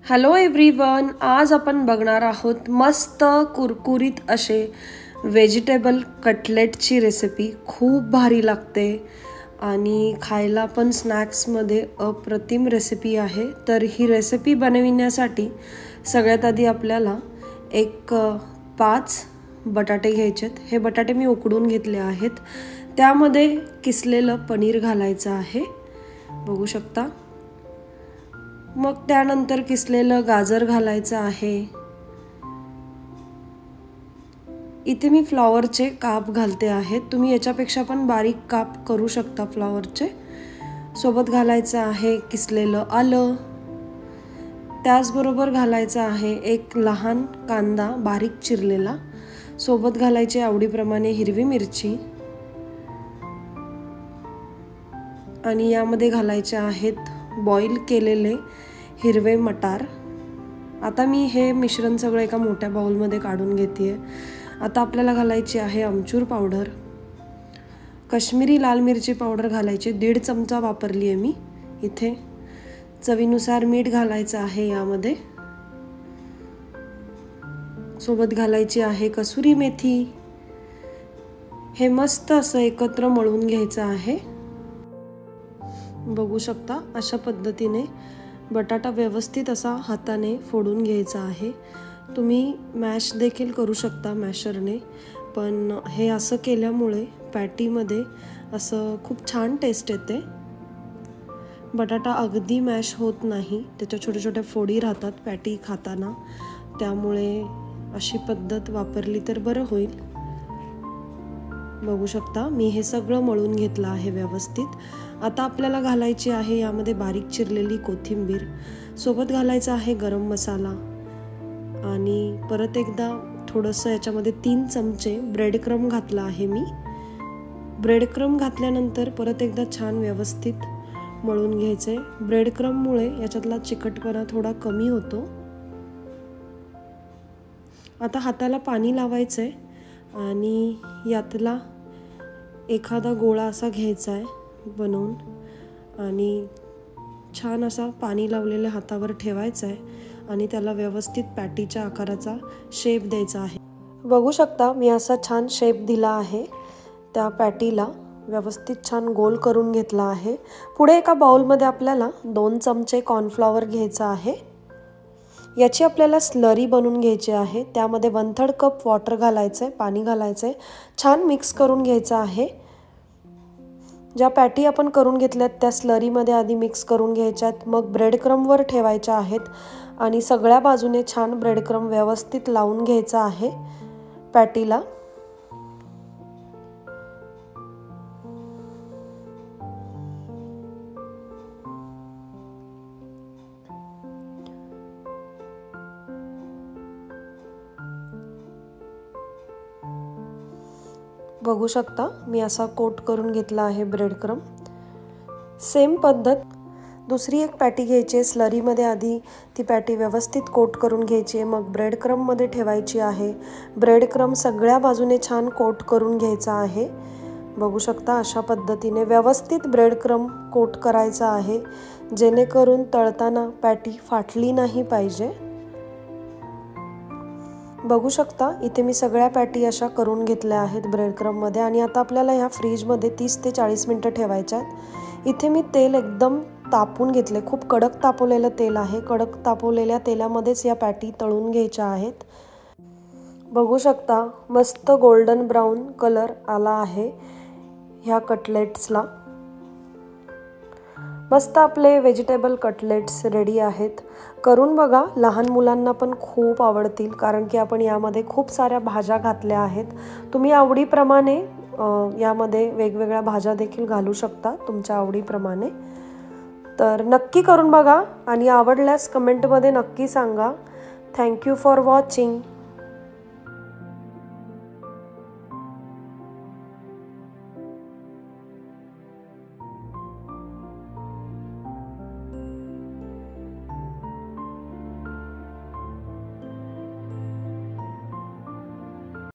Hello everyone, आज आपण बघणार आहोत मस्त कुरकुरीत असे व्हेजिटेबल कटलेटची रेसिपी। खूप भारी लागते आणि खायला पण स्नॅक्समध्ये अप्रतिम रेसिपी आहे। तर ही रेसिपी बनविण्यासाठी सगळ्यात आधी आपल्याला 5 बटाटे घ्यायचेत। हे बटाटे मी उकडून घेतले आहेत। त्यामध्ये किसलेलं पनीर घालायचं आहे, बघू शकता। मग त्यानंतर किसलेलं गाजर घालायचं आहे। इथे मी फ्लॉवरचे काप घालते आहेत, तुम्ही याच्यापेक्षा पण बारीक काप करू शकता फ्लॉवरचे। सोबत घालायचं आहे किसलेलं आलं, त्याचबरोबर घालायचं आहे एक लहान कांदा बारीक चिरलेला, सोबत घालायची आवडीप्रमाणे हिरवी मिरची आणि यामध्ये घालायचे आहेत बॉईल केलेले हिरवे मटार। आता मी हे मिश्रण सगळं एका मोठ्या बाउलमध्ये काढून घेते। आता आपल्याला घालायची आहे आमचूर पावडर, काश्मीरी लाल मिरची पावडर घालायची 1.5 चमचा वापरली आहे मी इथे। चवीनुसार मीठ घालायचं आहे यामध्ये। सोबत घालायची आहे कसुरी मेथी। हे मस्त असं एकत्र मळून घ्यायचं आहे, बघू शकता। अशा पद्धतीने बटाटा व्यवस्थित असा हाताने फोडून घ्यायचा आहे। तुम्ही मॅश देखील करू शकता मॅशरने, पण हे असं केल्यामुळे पॅटीमध्ये असं खूप छान टेस्ट येते। बटाटा अगदी मॅश होत नाही, त्याच्या छोट्या छोट्या फोडी राहतात पॅटी खाताना, त्यामुळे अशी पद्धत वापरली तर बरं होईल। बघू शकता मी हे सगळं मळून घेतलं आहे व्यवस्थित। आता आपल्याला घालायची आहे यामध्ये बारीक चिरलेली कोथिंबीर, सोबत घालायचा आहे गरम मसाला आणि परत एकदा थोडंसं याच्यामध्ये 3 चमचे ब्रेड क्रम घातला आहे मी। ब्रेड क्रम घातल्यानंतर परत एकदा छान व्यवस्थित मळून घ्यायचे। ब्रेड क्रममुळे याच्यातला चिकटपणा थोडा कमी होतो। आता हाताला पाणी लावायचंय आणि यातला एखादा गोळा असा घ्यायचा आहे बनवून आणि छान असा पाणी लावलेल्या हातावर ठेवायचा आहे आणि त्याला व्यवस्थित पॅटीच्या आकाराचा शेप द्यायचा आहे। बघू शकता मी असा छान शेप दिला आहे। त्या पॅटीला व्यवस्थित छान गोल करून घेतला आहे। पुढे एका बाउलमध्ये आपल्याला 2 चमचे कॉर्नफ्लॉवर घ्यायचा आहे। याची आपल्याला स्लरी बनवून घ्यायची आहे। त्यामध्ये 1/3 कप वॉटर घालायचं आहे, पाणी घालायचं आहे, छान मिक्स करून घ्यायचं आहे। ज्या पॅटी आपण करून घेतल्यात त्या स्लरीमध्ये आधी मिक्स करून घ्यायच्यात, मग ब्रेड क्रमवर ठेवायच्या आहेत आणि सगळ्या बाजूने छान ब्रेड क्रम व्यवस्थित लावून घ्यायचा आहे पॅटीला। बघू शकता मी असा कोट करून घेतला आहे ब्रेड क्रम। सेम पद्धत दुसरी एक पॅटी घ्यायची आहे, स्लरीमध्ये आधी ती पॅटी व्यवस्थित कोट करून घ्यायची आहे, मग ब्रेड क्रममध्ये ठेवायची आहे। ब्रेड क्रम सगळ्या बाजूने छान कोट करून घ्यायचा आहे, बघू शकता। अशा पद्धतीने व्यवस्थित ब्रेड क्रम कोट करायचा आहे, जेणेकरून तळताना पॅटी फाटली नाही पाहिजे। बघू शकता इथे मी सगळ्या पॅटी अशा करून घेतल्या आहेत ब्रेड क्रममध्ये आणि आता आपल्याला ह्या फ्रीजमध्ये 30 ते 40 मिनिटं ठेवायच्या आहेत। इथे मी तेल एकदम तापून घेतले, खूप कडक तापवलेलं तेल आहे। कडक तापवलेल्या तेलामध्येच या पॅटी तळून घ्यायच्या आहेत। बघू शकता मस्त गोल्डन ब्राऊन कलर आला आहे ह्या कटलेट्सला। मस्त आपले व्हेजिटेबल कटलेट्स रेडी आहेत। करून बघा, लहान मुलांना पण खूप आवडतील, कारण की आपण यामध्ये खूप साऱ्या भाज्या घातल्या आहेत। तुम्ही आवडीप्रमाणे यामध्ये वेगवेगळ्या भाज्या देखील घालू शकता तुमच्या आवडीप्रमाणे। तर नक्की करून बघा आणि आवडल्यास कमेंटमध्ये नक्की सांगा। Thank you for watching.